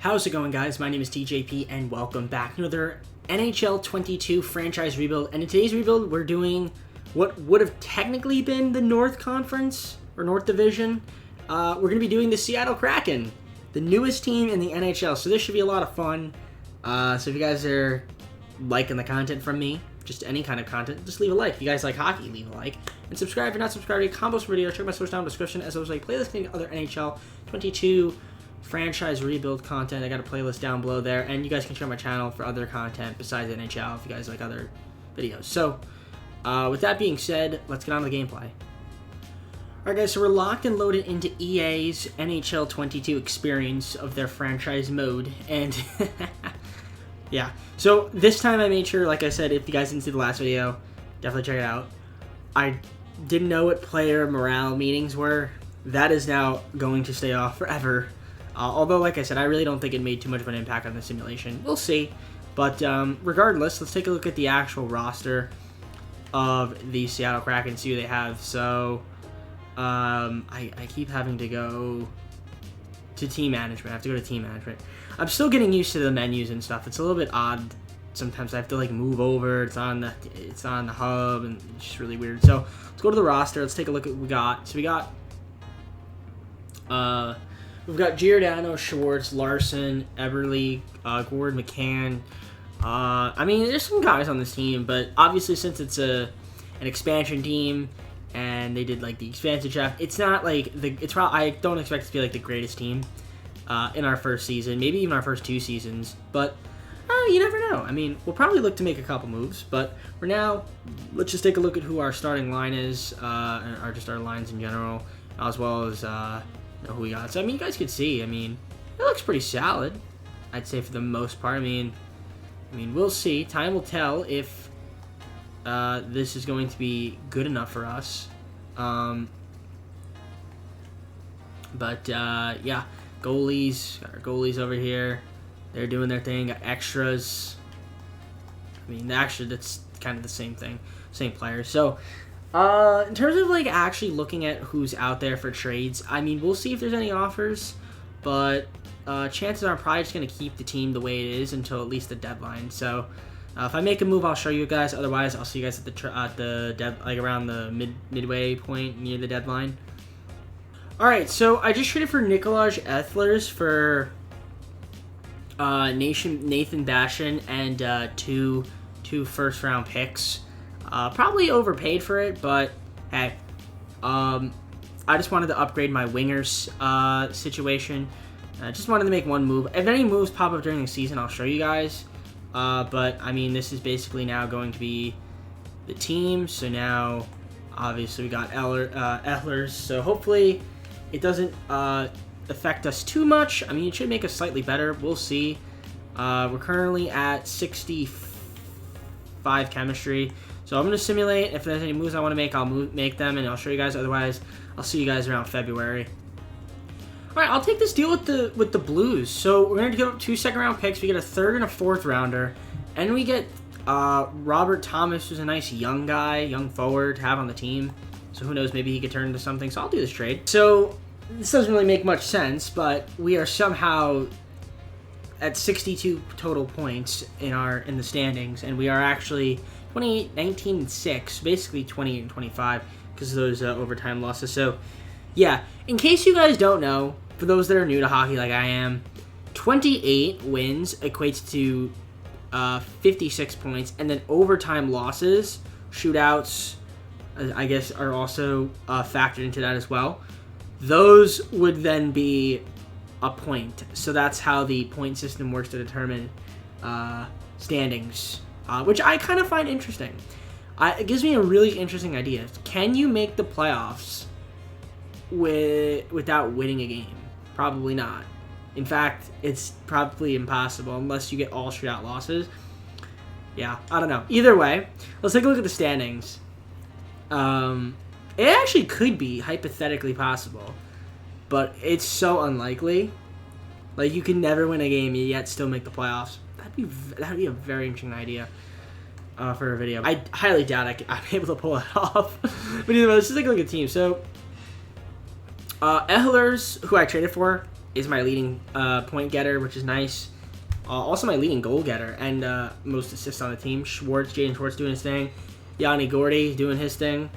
How's it going, guys? My name is TJP and welcome back to another NHL 22 franchise rebuild. And in today's rebuild, we're doing what would have technically been the North Conference or North Division. We're going to be doing the Seattle Kraken, the newest team in the NHL. So this should be a lot of fun. So if you guys are liking the content from me, just any kind of content, just leave a like. If you guys like hockey, leave a like. And subscribe if you're not subscribed. Combos for video. Check my source down in the description. As always, like playlist and other NHL 22 franchise rebuild content. I got a playlist down below there, and you guys can check my channel for other content besides NHL if you guys like other videos. So with that being said, let's get on to the gameplay. Alright guys, so we're locked and loaded into EA's NHL 22 experience of their franchise mode, and yeah, so this time I made sure, like I said, if you guys didn't see the last video, definitely check it out. I didn't know what player morale meetings were. That is now going to stay off forever. Although, like I said, I really don't think it made too much of an impact on the simulation. We'll see. But regardless, let's take a look at the actual roster of the Seattle Kraken, see who they have. So, I keep having to go to team management. I have to go to team management. I'm still getting used to the menus and stuff. It's a little bit odd. Sometimes I have to like move over. It's on the hub, and it's just really weird. So let's go to the roster. Let's take a look at what we got. So we've got Giordano, Schwartz, Larson, Eberle, Gord, McCann. I mean, there's some guys on this team, but obviously since it's an expansion team and they did like the expansion draft, it's not like I don't expect it to be like the greatest team in our first season, maybe even our first two seasons. But you never know. I mean, we'll probably look to make a couple moves, but for now, let's just take a look at who our starting line is, or just our lines in general, as well as who we got. So I mean, you guys could see. I mean, it looks pretty solid, I'd say, for the most part. I mean, we'll see. Time will tell if this is going to be good enough for us. But yeah, goalies. Got our goalies over here. They're doing their thing. Got extras. I mean, actually, that's kind of the same thing, same players. So, in terms of like actually looking at who's out there for trades, I mean, we'll see if there's any offers, but chances are I'm probably just gonna keep the team the way it is until at least the deadline. So, if I make a move, I'll show you guys. Otherwise, I'll see you guys at around the midway point near the deadline. All right, so I just traded for Nikolaj Ethlers for Nathan Bashin and two first-round picks. Probably overpaid for it, but hey, I just wanted to upgrade my wingers situation. I just wanted to make one move. If any moves pop up during the season, I'll show you guys. But I mean, this is basically now going to be the team. So now, obviously, we got Ethlers. So hopefully, it doesn't affect us too much. I mean, it should make us slightly better. We'll see. We're currently at 65 chemistry. So I'm going to simulate. If there's any moves I want to make, I'll make them, and I'll show you guys. Otherwise, I'll see you guys around February. All right, I'll take this deal with the Blues. So we're going to give up 2 second-round picks. We get a third and a fourth rounder, and we get Robert Thomas, who's a nice young guy, young forward to have on the team. So who knows, maybe he could turn into something. So I'll do this trade. So this doesn't really make much sense, but we are somehow at 62 total points in the standings, and we are actually 28, 19, and 6, basically 28 and 25 because of those overtime losses. So, yeah, in case you guys don't know, for those that are new to hockey like I am, 28 wins equates to 56 points, and then overtime losses, shootouts, I guess, are also factored into that as well. Those would then be a point. So that's how the point system works to determine standings. Which I kind of find interesting. It gives me a really interesting idea. Can you make the playoffs without winning a game? Probably not. In fact, it's probably impossible unless you get all shootout losses. Yeah, I don't know. Either way, let's take a look at the standings. It actually could be hypothetically possible, but it's so unlikely. Like, you can never win a game yet still make the playoffs. That'd be a very interesting idea for a video. I highly doubt I'm able to pull it off. But either way, let's just take a look at the team. So, Ehlers, who I traded for, is my leading point getter, which is nice. Also my leading goal getter and most assists on the team. Jaden Schwartz doing his thing. Yanni Gordy doing his thing.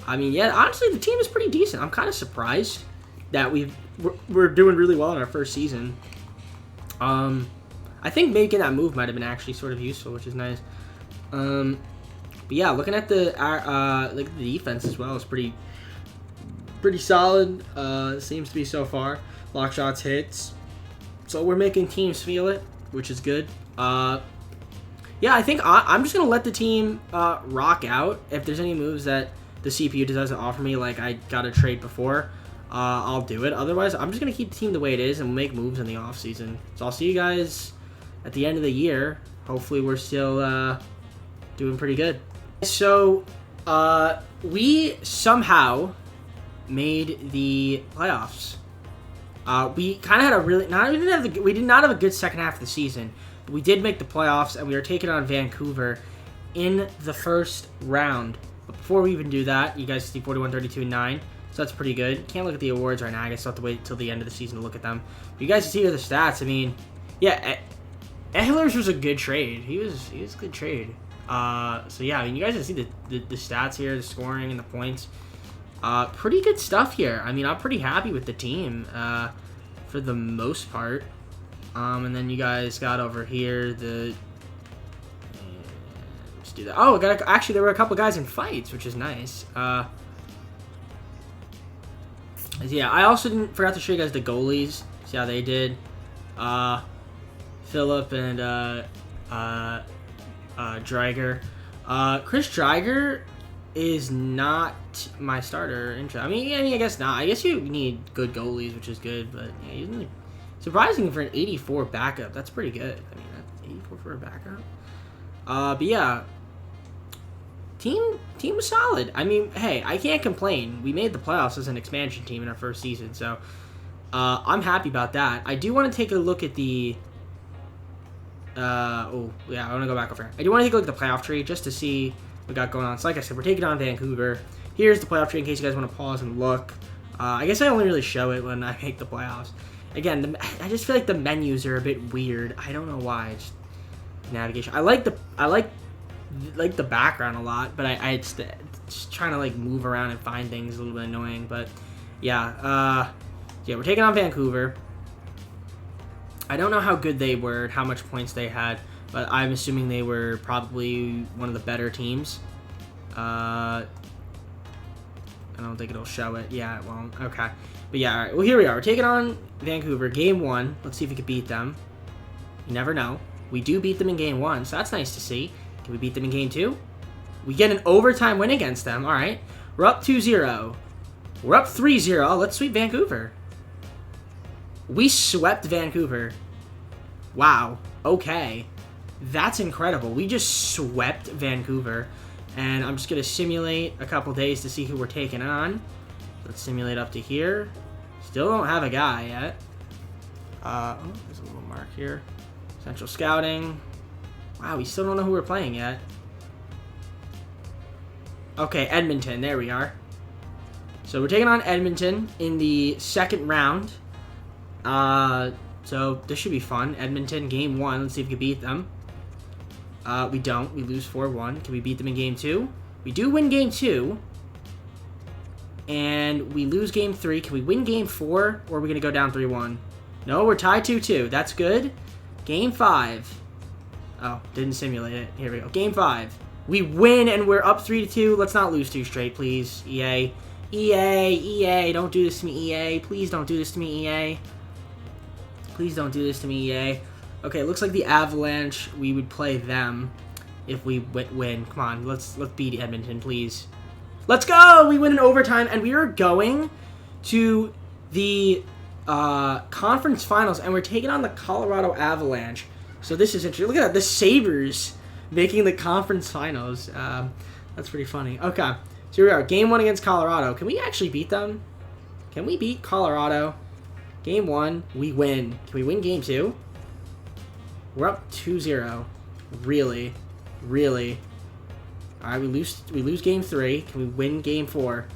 I mean, yeah, honestly, the team is pretty decent. I'm kind of surprised that we're doing really well in our first season. I think making that move might have been actually sort of useful, which is nice. But yeah, looking at the defense as well is pretty solid. Seems to be so far. Block shots, hits. So we're making teams feel it, which is good. Yeah, I think I'm just gonna let the team rock out. If there's any moves that the CPU doesn't offer me, like I got a trade before, I'll do it. Otherwise, I'm just gonna keep the team the way it is and make moves in the off season. So I'll see you guys at the end of the year. Hopefully, we're still doing pretty good. So we somehow made the playoffs. We kind of had a really we did not have a good second half of the season, but we did make the playoffs, and we were taking on Vancouver in the first round. But before we even do that, you guys see 41-32-9, so that's pretty good. Can't look at the awards right now. I guess I'll have to wait till the end of the season to look at them. But you guys see the stats. I mean, yeah, Ehlers was a good trade. He was a good trade. So yeah, I mean, you guys can see the stats here, the scoring and the points. Pretty good stuff here. I mean, I'm pretty happy with the team for the most part. And then you guys got over here let's do that. Oh, actually there were a couple guys in fights, which is nice. Yeah, I also forgot to show you guys the goalies. See how they did. Phillip and Dreiger. Chris Dreiger is not my starter. I mean, I guess not. I guess you need good goalies, which is good, but yeah, he's really surprising for an 84 backup. That's pretty good. I mean, that's 84 for a backup. But yeah, team was solid. I mean, hey, I can't complain. We made the playoffs as an expansion team in our first season, so I'm happy about that. I do want to take a look at the. Oh yeah, I want to go back over here. I do want to take a look at the playoff tree just to see what we got going on. So like I said, we're taking on Vancouver. Here's the playoff tree in case you guys want to pause and look. I guess I only really show it when I make the playoffs. Again, I just feel like the menus are a bit weird. I don't know why. Just navigation. I like the background a lot, but I just trying to like move around and find things is a little bit annoying. But yeah, we're taking on Vancouver. I don't know how good they were, how much points they had, but I'm assuming they were probably one of the better teams. I don't think it'll show it. Yeah, it won't. Okay. But yeah, all right. Well, here we are. We're taking on Vancouver. Game 1. Let's see if we can beat them. You never know. We do beat them in Game 1, so that's nice to see. Can we beat them in Game 2? We get an overtime win against them. All right. We're up 2-0. We're up 3-0. Let's sweep Vancouver. We swept Vancouver. Wow. Okay. That's incredible. We just swept Vancouver. And I'm just going to simulate a couple days to see who we're taking on. Let's simulate up to here. Still don't have a guy yet. Oh, there's a little mark here. Central Scouting. Wow, we still don't know who we're playing yet. Okay, Edmonton. There we are. So we're taking on Edmonton in the second round. So this should be fun. Edmonton, Game 1. Let's see if we can beat them. We don't. We lose 4-1. Can we beat them in Game 2? We do win Game 2. And we lose Game 3. Can we win Game 4? Or are we going to go down 3-1? No, we're tied 2-2. That's good. Game 5. Oh, didn't simulate it. Here we go. Game 5. We win and we're up 3-2. Let's not lose 2 straight, please. EA. EA. Don't do this to me, EA. Please don't do this to me, EA. Please don't do this to me, EA. Okay, it looks like the Avalanche, we would play them if we win. Come on, let's beat Edmonton, please. Let's go! We win in overtime, and we are going to the conference finals, and we're taking on the Colorado Avalanche. So this is interesting. Look at that, the Sabres making the conference finals. That's pretty funny. Okay, so here we are. Game 1 against Colorado. Can we actually beat them? Can we beat Colorado? Game 1, we win. Can we win Game 2? We're up 2-0. Really? Really? Alright, we lose Game 3. Can we win Game 4?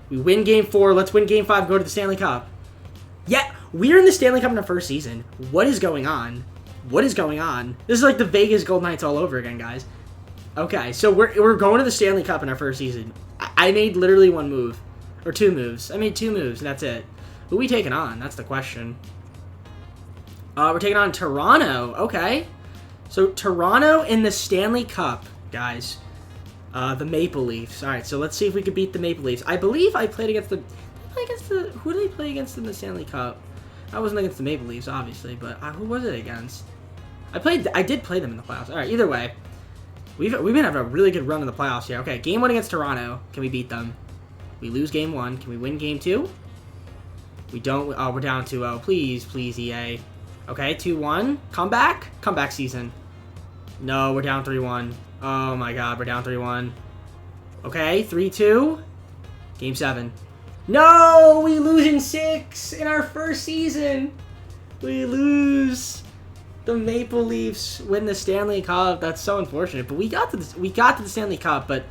We win Game 4. Let's win Game 5 and go to the Stanley Cup. Yeah! We're in the Stanley Cup in our first season. What is going on? What is going on? This is like the Vegas Golden Knights all over again, guys. Okay, so we're going to the Stanley Cup in our first season. I made literally one move. Or two moves. I made two moves, and that's it. Who are we taking on? That's the question. We're taking on Toronto. Okay. So, Toronto in the Stanley Cup, guys. The Maple Leafs. Alright, so let's see if we can beat the Maple Leafs. I believe I played against the... Who did I play against in the Stanley Cup? I wasn't against the Maple Leafs, obviously, but who was it against? I did play them in the playoffs. Alright, either way. We've been having a really good run in the playoffs here. Okay, game 1 against Toronto. Can we beat them? We lose game 1. Can we win game 2? We don't. Oh, we're down 2-0. Please, please, EA. Okay, 2-1. Comeback? Comeback season. No, we're down 3-1. Oh my god, we're down 3-1. Okay, 3-2. Game 7. No! We lose in 6 in our first season. We lose. The Maple Leafs win the Stanley Cup. That's so unfortunate. But we got to the Stanley Cup, but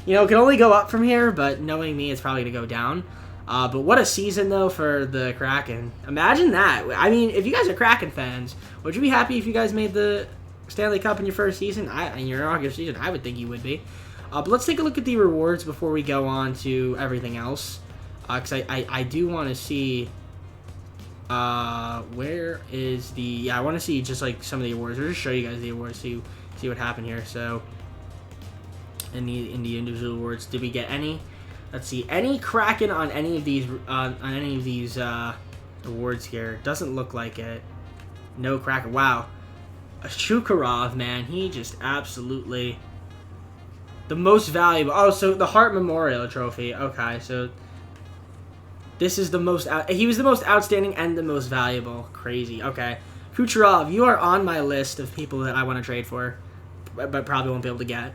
you know, it can only go up from here, but knowing me, it's probably going to go down. But what a season, though, for the Kraken. Imagine that. I mean, if you guys are Kraken fans, would you be happy if you guys made the Stanley Cup in your first season? In your inaugural season, I would think you would be. But let's take a look at the rewards before we go on to everything else. Because I do want to see... where is the... Yeah, I want to see just, like, some of the awards. I'll just show you guys the awards, see what happened here. So... In the individual awards, did we get any? Let's see, any Kraken on any of these awards here? Doesn't look like it. No Kraken. Wow, a Shukarov, man, he just absolutely the most valuable. Oh, so the Hart Memorial Trophy. Okay, so this is the most. He was the most outstanding and the most valuable. Crazy. Okay, Kucherov, you are on my list of people that I want to trade for, but probably won't be able to get.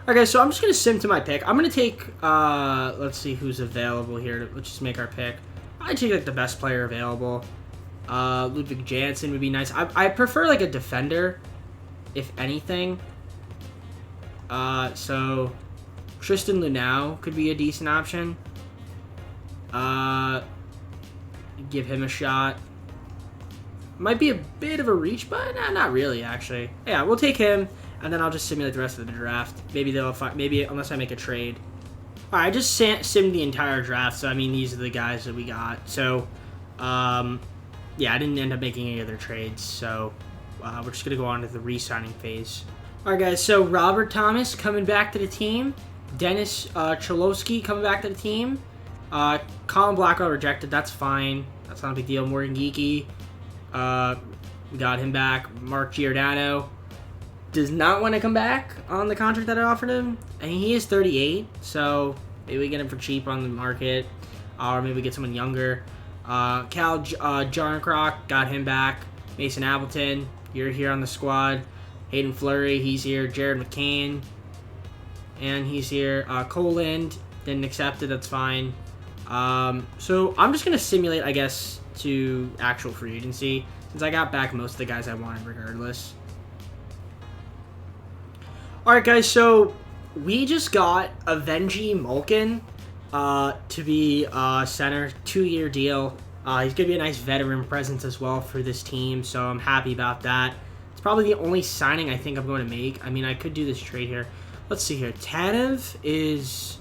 Okay, so I'm just going to sim to my pick. I'm going to take, let's see who's available here. Let's just make our pick. I'd take, like, the best player available. Ludwig Jansen would be nice. I prefer, like, a defender, if anything. So, Tristan Lunau could be a decent option. Give him a shot. Might be a bit of a reach, but not really, actually. Yeah, we'll take him. And then I'll just simulate the rest of the draft. Maybe they'll find, unless I make a trade. All right, I just simmed the entire draft. So I mean, these are the guys that we got. So, yeah, I didn't end up making any other trades. So we're just gonna go on to the re-signing phase. All right, guys. So Robert Thomas coming back to the team. Dennis Cholowski coming back to the team. Colin Blackwell rejected. That's fine. That's not a big deal. Morgan Geeky. We got him back. Mark Giordano does not want to come back on the contract that I offered him. And he is 38, so maybe we get him for cheap on the market. Or maybe we get someone younger. Cal Jarncroc, got him back. Mason Appleton, you're here on the squad. Hayden Fleury, he's here. Jared McCann, and he's here. Coland, didn't accept it, that's fine. So I'm just going to simulate, I guess, to actual free agency, since I got back most of the guys I wanted regardless. Alright, guys, so we just got Avengi Malkin to be center, 2-year deal. He's going to be a nice veteran presence as well for this team, so I'm happy about that. It's probably the only signing I think I'm going to make. I mean, I could do this trade here. Let's see here. Tanev is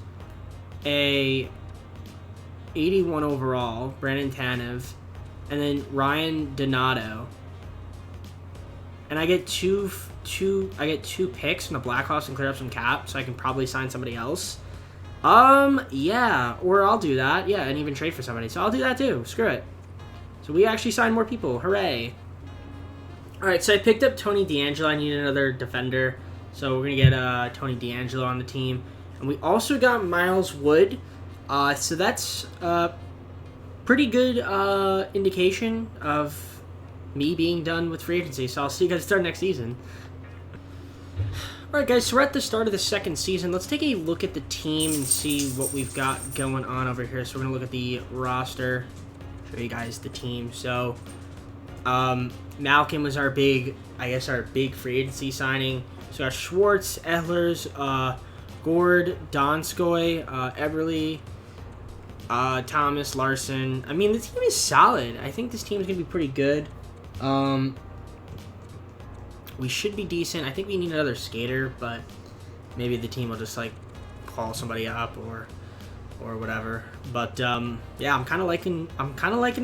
a 81 overall, Brandon Tanev, and then Ryan Donato. And I get two picks from the Blackhawks and clear up some cap, so I can probably sign somebody else. Yeah, or I'll do that. Yeah, and even trade for somebody. So I'll do that too. Screw it. So we actually signed more people. Hooray. All right, so I picked up Tony DeAngelo. I need another defender, so we're going to get Tony DeAngelo on the team. And we also got Miles Wood. So that's pretty good indication of me being done with free agency. So I'll see you guys start next season. Alright guys, so we're at the start of the second season. Let's take a look at the team and see what we've got going on over here. So we're going to look at the roster, show you guys the team. So, Malkin was our big free agency signing. So our Schwartz, Ehlers, Gord, Donskoy, Eberle, Thomas, Larson. I mean, the team is solid. I think this team is going to be pretty good. We should be decent. I think we need another skater, but maybe the team will just, like, call somebody up or whatever. But, yeah, I'm kind of liking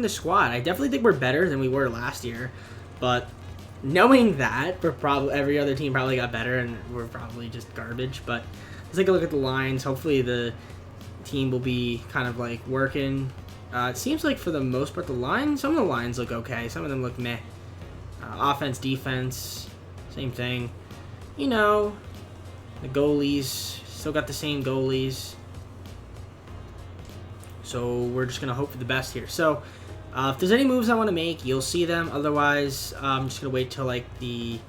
the squad. I definitely think we're better than we were last year. But knowing that, every other team probably got better, and we're probably just garbage. But let's take a look at the lines. Hopefully the team will be kind of, like, working. It seems like for the most part, some of the lines look okay. Some of them look meh. Offense, defense, same thing. You know, the goalies, still got the same goalies. So we're just going to hope for the best here. So if there's any moves I want to make, you'll see them. Otherwise, I'm just going to wait till, like, the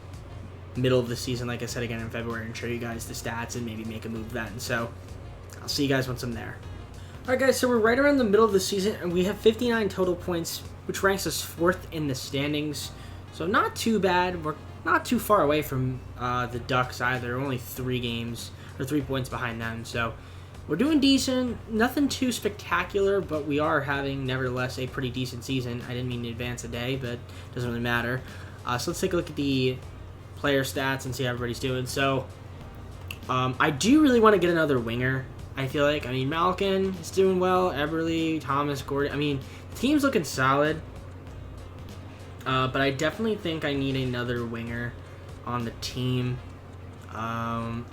middle of the season, like I said again in February, and show you guys the stats and maybe make a move then. So I'll see you guys once I'm there. Alright guys, so we're right around the middle of the season, and we have 59 total points, which ranks us 4th in the standings. So not too bad. We're not too far away from the Ducks either. We're only 3 points behind them. So we're doing decent. Nothing too spectacular, but we are having, nevertheless, a pretty decent season. I didn't mean to advance a day, but it doesn't really matter. So let's take a look at the player stats and see how everybody's doing. So I do really want to get another winger. I feel like, Malkin is doing well, Eberle, Thomas, Gordon. The team's looking solid, but I definitely think I need another winger on the team. I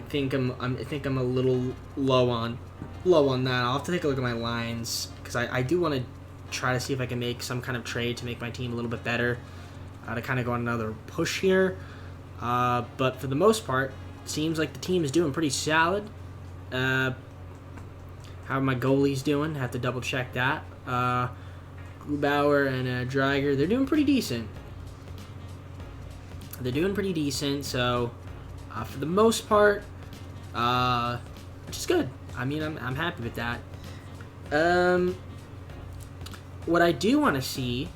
think I'm a little low on that. I'll have to take a look at my lines because I do want to try to see if I can make some kind of trade to make my team a little bit better, to kind of go on another push here. But for the most part, seems like the team is doing pretty solid. How are my goalies doing? Have to double check that. Grubauer and Dreiger, they're doing pretty decent. So for the most part, which is good. I'm happy with that. What I do want to see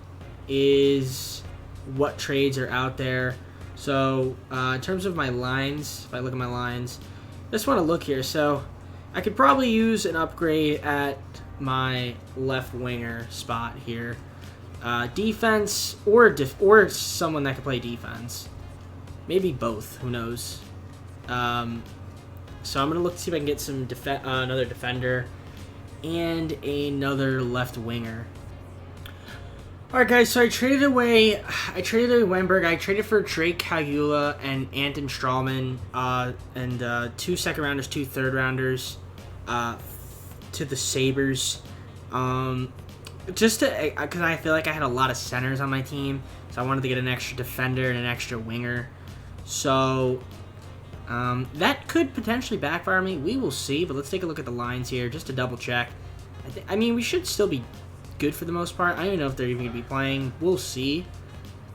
is what trades are out there. So, in terms of my lines, if I look at my lines, I just want to look here. So, I could probably use an upgrade at my left winger spot here. Defense or someone that could play defense. Maybe both. Who knows? So, I'm going to look to see if I can get some another defender and another left winger. Alright guys, so I traded away Weinberg. I traded for Drake Kagula and Anton Strawman, and 2 second rounders, 2 third rounders, to the Sabres. Just because I feel like I had a lot of centers on my team, so I wanted to get an extra defender and an extra winger. So that could potentially backfire me. We will see, but let's take a look at the lines here just to double check. We should still be good for the most part. I don't even know if they're even going to be playing. We'll see.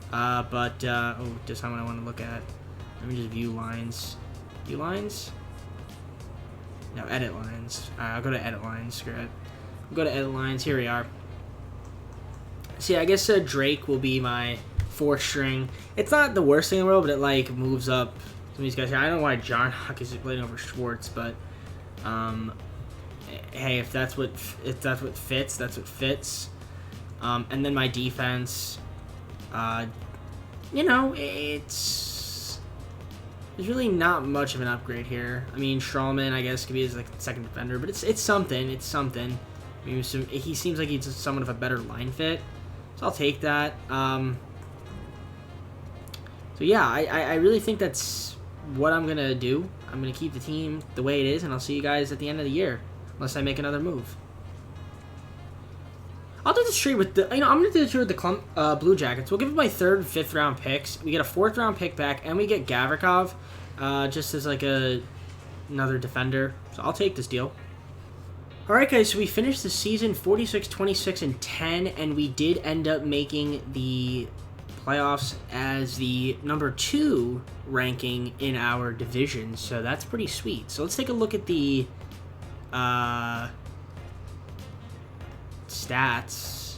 Just not what I want to look at. Let me just view lines. View lines? No, edit lines. I'll go to edit lines. Screw it. We'll go to edit lines. Here we are. See, I guess Drake will be my 4th string. It's not the worst thing in the world, but it, like, moves up some of these guys here. I don't know why John Huck is playing over Schwartz, but hey, if that's what fits, that's what fits. And then my defense, there's really not much of an upgrade here. Strawman, I guess, could be his second defender, but it's something. It's something. He seems like he's somewhat of a better line fit, so I'll take that. So yeah, I really think that's what I'm gonna do. I'm gonna keep the team the way it is, and I'll see you guys at the end of the year. Unless I make another move. I'll do this trade with I'm going to do this trade with the Blue Jackets. We'll give them my 3rd and 5th round picks. We get a 4th round pick back, and we get Gavrikov just as like another defender. So I'll take this deal. Alright guys, so we finished the season 46, 26, and 10, and we did end up making the playoffs as the number 2 ranking in our division. So that's pretty sweet. So let's take a look at the stats.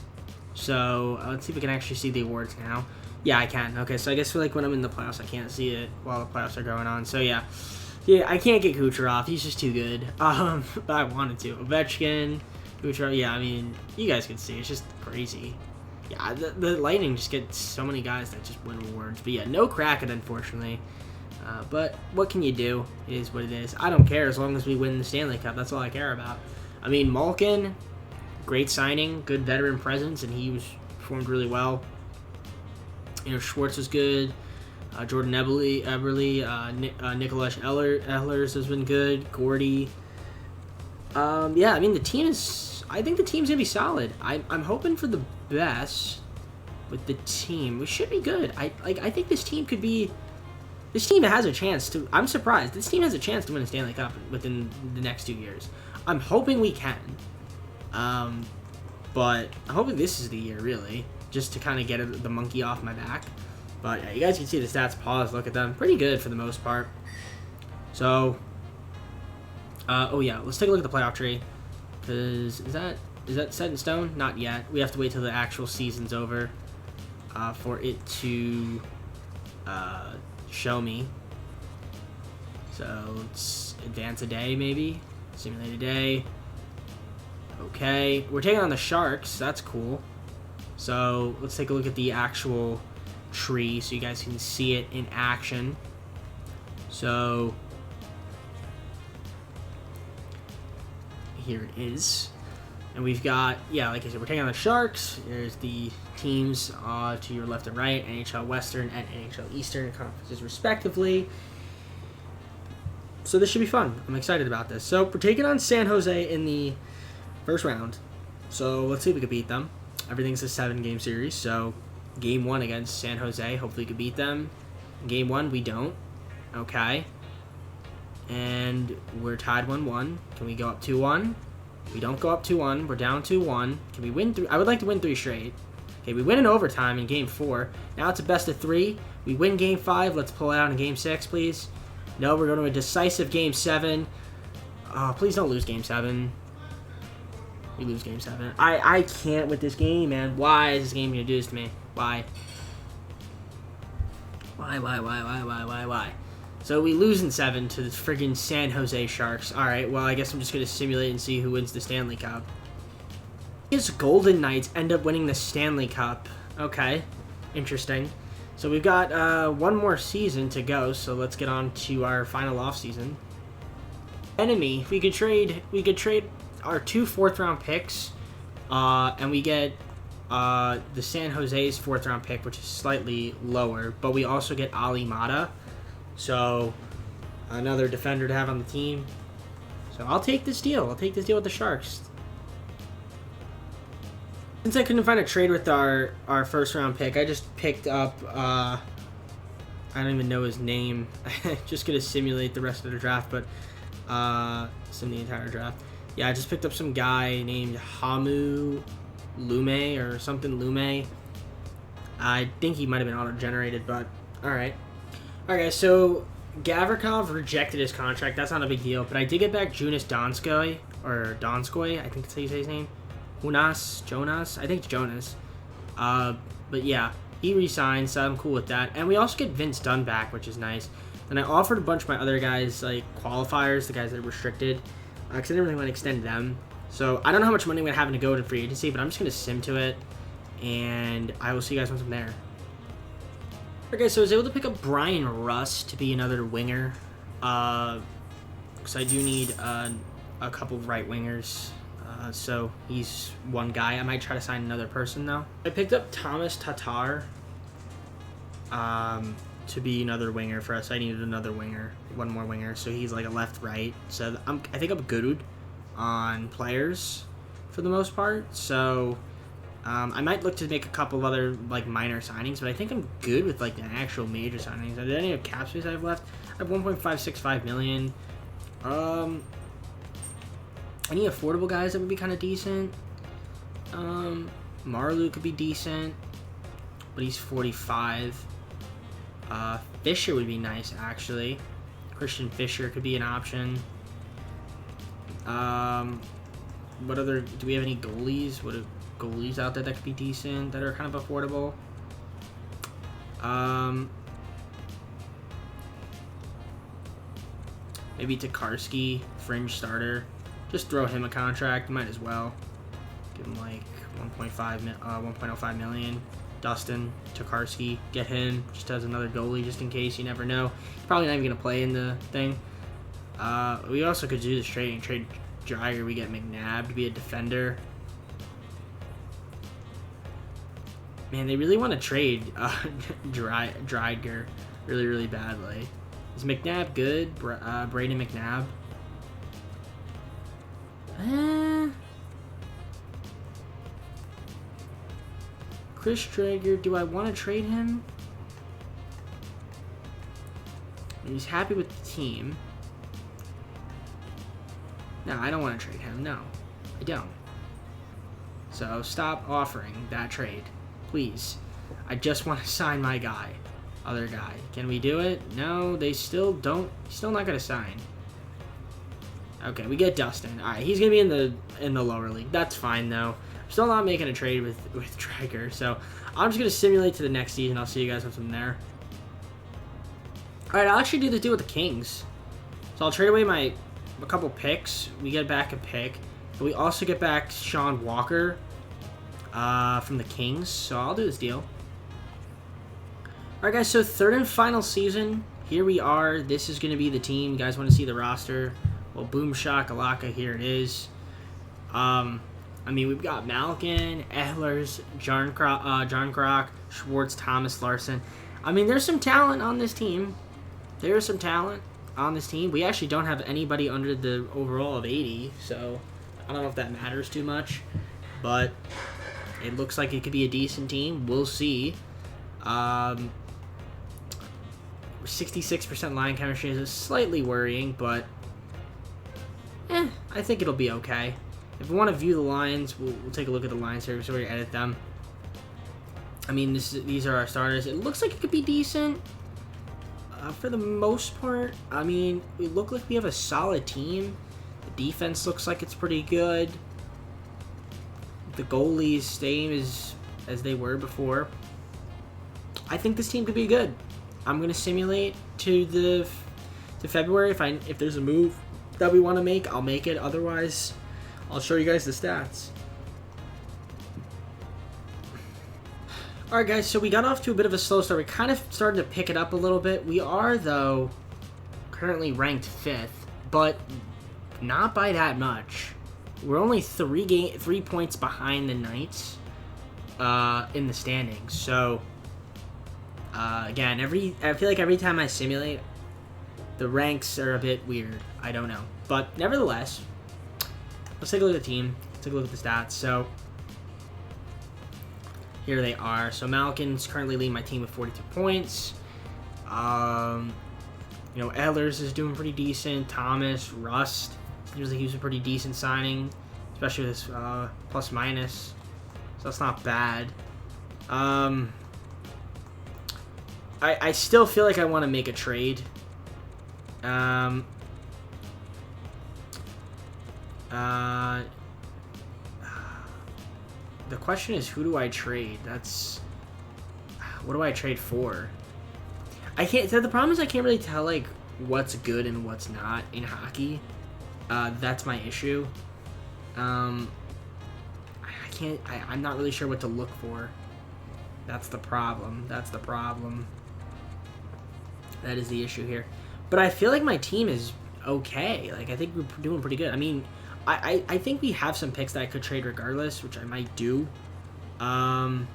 So let's see if we can actually see the awards now. Yeah, I can. Okay, so I guess when I'm in the playoffs, I can't see it while the playoffs are going on. So yeah, Yeah, I can't get Kucherov. He's just too good. But I wanted to. Ovechkin, Kucherov. Yeah, I mean, you guys can see. It's just crazy. Yeah, the Lightning just get so many guys that just win awards. But yeah, no Kraken, unfortunately. But what can you do? It is what it is. I don't care as long as we win the Stanley Cup. That's all I care about. I mean, Malkin, great signing, good veteran presence, and he was performed really well. You know, Schwartz was good. Jordan Eberle, Nicholas Ehlers has been good. Gordy. Yeah, I mean, I think the team's going to be solid. I'm hoping for the best with the team. We should be good. I think this team could be... This team has a chance to... I'm surprised. This team has a chance to win a Stanley Cup within the next 2 years. I'm hoping we can. But I'm hoping this is the year, really. Just to kind of get the monkey off my back. But yeah, you guys can see the stats. Pause, look at them. Pretty good for the most part. So... oh yeah, let's take a look at the playoff tree. Because is that set in stone? Not yet. We have to wait till the actual season's over for it to show me. So let's advance a day, maybe. Simulate a day. Okay, we're taking on the Sharks. That's cool. So let's take a look at the actual tree so you guys can see it in action. So here it is. And we've got, yeah, like I said, we're taking on the Sharks. There's the teams to your left and right, NHL Western and NHL Eastern conferences respectively. So this should be fun. I'm excited about this. So we're taking on San Jose in the first round. So let's see if we can beat them. Everything's a 7-game series. So game 1 against San Jose, hopefully we can beat them. Game 1, we don't. Okay. And we're tied 1-1. Can we go up 2-1? We don't go up 2-1. We're down 2-1. Can we win 3? I would like to win 3 straight. Okay, we win in overtime in Game 4. Now it's a best of 3. We win Game 5. Let's pull it out in Game 6, please. No, we're going to a decisive Game 7. Oh, please don't lose Game 7. We lose Game 7. I can't with this game, man. Why is this game going to do this to me? Why? Why? So we lose in 7 to the friggin' San Jose Sharks. Alright, well, I guess I'm just going to simulate and see who wins the Stanley Cup. His Golden Knights end up winning the Stanley Cup. Okay, interesting. So we've got one more season to go, so let's get on to our final offseason. Enemy, we could trade our 2 4th-round picks, and we get the San Jose's 4th-round pick, which is slightly lower, but we also get Ali Mata. So, another defender to have on the team. So, I'll take this deal. I'll take this deal with the Sharks. Since I couldn't find a trade with our first-round pick, I just picked up, I don't even know his name. Just going to simulate the rest of the draft, but sim the entire draft. Yeah, I just picked up some guy named Hamu Lume or something Lume. I think he might have been auto-generated, but alright. Alright, guys, so Gavrikov rejected his contract. That's not a big deal, but I did get back Jonas Donskoy, I think that's how you say his name. Jonas? I think it's Jonas. But yeah, he re-signed, so I'm cool with that. And we also get Vince Dunn back, which is nice. And I offered a bunch of my other guys, like qualifiers, the guys that are restricted, because I didn't really want to extend them. So I don't know how much money I'm going to have to go to free agency, but I'm just going to sim to it, and I will see you guys once I'm there. Okay, so I was able to pick up Brian Russ to be another winger, because I do need a couple of right wingers. So he's one guy. I might try to sign another person, though. I picked up Thomas Tatar to be another winger for us. I needed another winger, one more winger. So he's like a left-right. So I think I'm good on players for the most part. So I might look to make a couple of other like minor signings, but I think I'm good with like the actual major signings. Are there any cap space I have left? I have 1.565 million. Any affordable guys that would be kind of decent? Marleau could be decent, but he's 45. Fisher would be nice, actually. Christian Fisher could be an option. What other... Do we have any goalies? What are goalies out there that could be decent, that are kind of affordable? Maybe Tokarski, fringe starter. Just throw him a contract. Might as well. Give him like 1.05 million. Dustin Tokarski, get him just as another goalie, just in case. You never know. He's probably not even gonna play in the thing. We also could do this trade and trade Dreiger. We get McNabb to be a defender. Man, they really want to trade Dreiger really, really badly. Is McNabb good? Brady McNabb. Chris Dreiger, do I want to trade him? He's happy with the team. No, I don't want to trade him. No, I don't. So stop offering that trade, please. I just want to sign my guy, other guy. Can we do it? No, they still don't. Still not gonna sign. Okay, we get Dustin. All right, he's gonna be in the lower league. That's fine though. I'm still not making a trade with Dreiger, so I'm just gonna simulate to the next season. I'll see you guys from there. All right, I'll actually do the deal with the Kings. So I'll trade away a couple picks. We get back a pick, but we also get back Sean Walker from the Kings. So I'll do this deal. All right, guys. So third and final season. Here we are. This is gonna be the team. You guys want to see the roster? Well, boom shakalaka, here it is. I mean, we've got Malkin, Ehlers, John Krok, Schwartz, Thomas, Larson. I mean, there's some talent on this team. There's some talent on this team. We actually don't have anybody under the overall of 80, so I don't know if that matters too much. But it looks like it could be a decent team. We'll see. 66% line chemistry is slightly worrying, but I think it'll be okay. If we want to view the lines, we'll take a look at the lines here so we edit them. I mean, these are our starters. It looks like it could be decent for the most part. I mean, we look like we have a solid team. The defense looks like it's pretty good. The goalies same as they were before. I think this team could be good. I'm gonna simulate to February. If there's a move that we want to make, I'll make it. Otherwise, I'll show you guys the stats. Alright guys, so we got off to a bit of a slow start. We kind of started to pick it up a little bit. We are, though, currently ranked 5th, but not by that much. We're only 3 points behind the Knights in the standings. So, again, I feel like every time I simulate, the ranks are a bit weird. I don't know. But nevertheless, let's take a look at the team. Let's take a look at the stats. So here they are. So Malkin's currently leading my team with 42 points. Ehlers is doing pretty decent. Thomas, Rust, seems like he was a pretty decent signing, especially with his plus minus. So that's not bad. I still feel like I want to make a trade. The question is, who do I trade? What do I trade for? I can't. The problem is I can't really tell like what's good and what's not in hockey. That's my issue. I can't. I'm not really sure what to look for. That's the problem. That is the issue here. But I feel like my team is okay. Like, I think we're doing pretty good. I mean, I think we have some picks that I could trade regardless, which I might do. In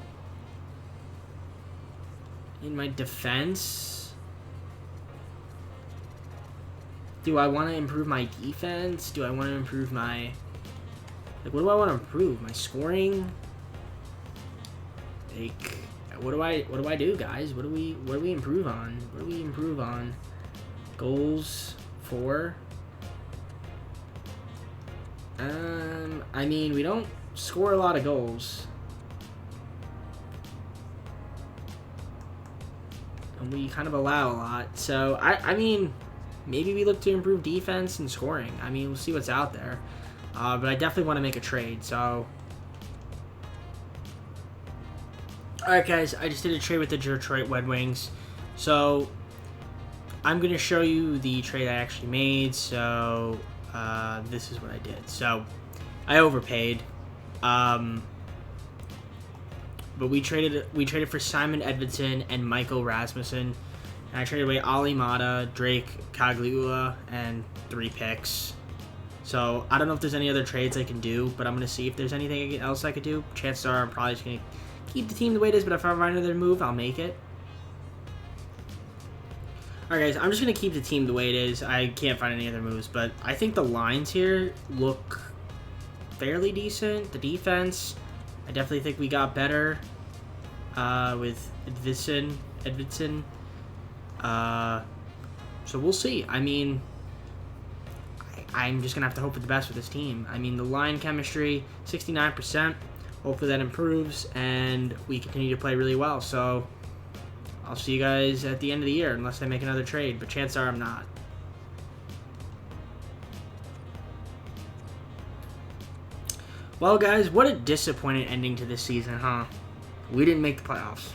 my defense, do I want to improve my defense? Do I want to improve my... Like, what do I want to improve? My scoring? Like, what do I do, guys? What do we improve on? What do we improve on? Goals, 4. I mean, we don't score a lot of goals. And we kind of allow a lot. So, I mean, maybe we look to improve defense and scoring. I mean, we'll see what's out there. But I definitely want to make a trade, so... Alright, guys, I just did a trade with the Detroit Red Wings. So, I'm going to show you the trade I actually made. So this is what I did. So I overpaid. But we traded for Simon Edvinsson and Michael Rasmussen. And I traded away Ali Mata, Drake Cagliula, and 3 picks. So I don't know if there's any other trades I can do, but I'm going to see if there's anything else I could do. Chances are I'm probably just going to keep the team the way it is, but if I find another move, I'll make it. Alright guys, I'm just going to keep the team the way it is. I can't find any other moves, but I think the lines here look fairly decent. The defense, I definitely think we got better with Edvinsson. So we'll see. I mean, I'm just going to have to hope for the best with this team. I mean, the line chemistry, 69%. Hopefully that improves, and we continue to play really well. So I'll see you guys at the end of the year, unless I make another trade, but chances are I'm not. Well, guys, what a disappointing ending to this season, huh? We didn't make the playoffs.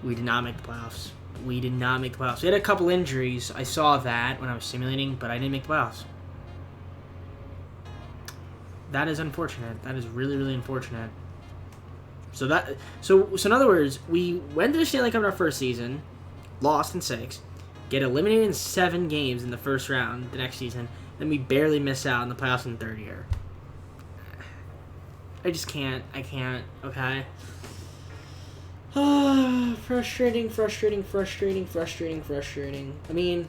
We did not make the playoffs. We did not make the playoffs. We had a couple injuries. I saw that when I was simulating, but I didn't make the playoffs. That is unfortunate. That is really, really unfortunate. So in other words, we went to the Stanley Cup in our first season, lost in 6, get eliminated in 7 games in the first round the next season, then we barely miss out in the playoffs in the 3rd year. I just can't. I can't. Okay. Frustrating. I mean,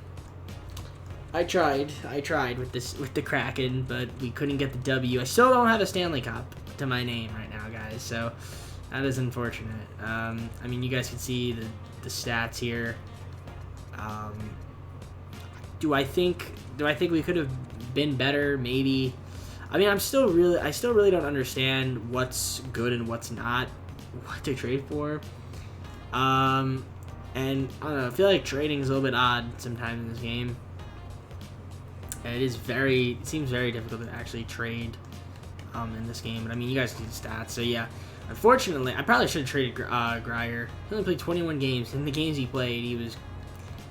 I tried with the Kraken, but we couldn't get the W. I still don't have a Stanley Cup to my name right now, guys. So that is unfortunate. I mean, you guys can see the stats here. Do I think we could have been better? Maybe. I mean, I still really don't understand what's good and what's not, what to trade for. And I don't know, I feel like trading is a little bit odd sometimes in this game. It seems very difficult to actually trade in this game. But I mean, you guys can see the stats. So yeah, unfortunately, I probably should have traded Greier. He only played 21 games. In the games he played, he wasn't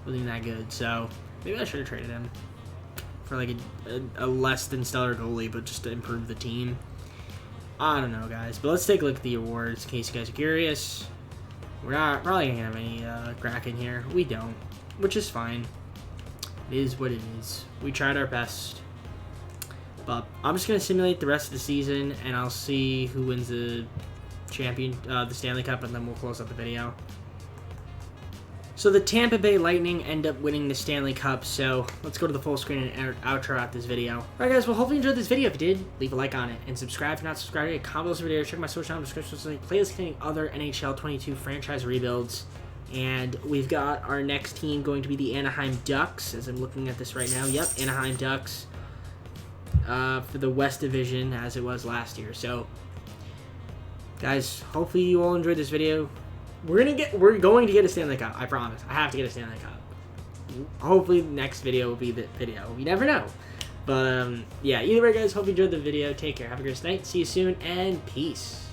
even that good. So maybe I should have traded him for like a less than stellar goalie, but just to improve the team. I don't know, guys. But let's take a look at the awards in case you guys are curious. We're not probably gonna have any Kraken here. We don't, which is fine. It is what it is. We tried our best. But I'm just gonna simulate the rest of the season, and I'll see who wins the the Stanley Cup, and then we'll close up the video. So the Tampa Bay Lightning end up winning the Stanley Cup, so let's go to the full screen and outro out this video. Alright guys, well hopefully you enjoyed this video. If you did, leave a like on it, and subscribe if you're not subscribed. Comment this video, check my social media description, playlist containing other NHL 22 franchise rebuilds. And we've got our next team going to be the Anaheim Ducks, as I'm looking at this right now. Yep, Anaheim Ducks for the West Division, as it was last year. So, guys, hopefully you all enjoyed this video. We're going to get a Stanley Cup. I promise. I have to get a Stanley Cup. Hopefully the next video will be the video. You never know. But yeah, either way, guys, hope you enjoyed the video. Take care. Have a great night. See you soon, and peace.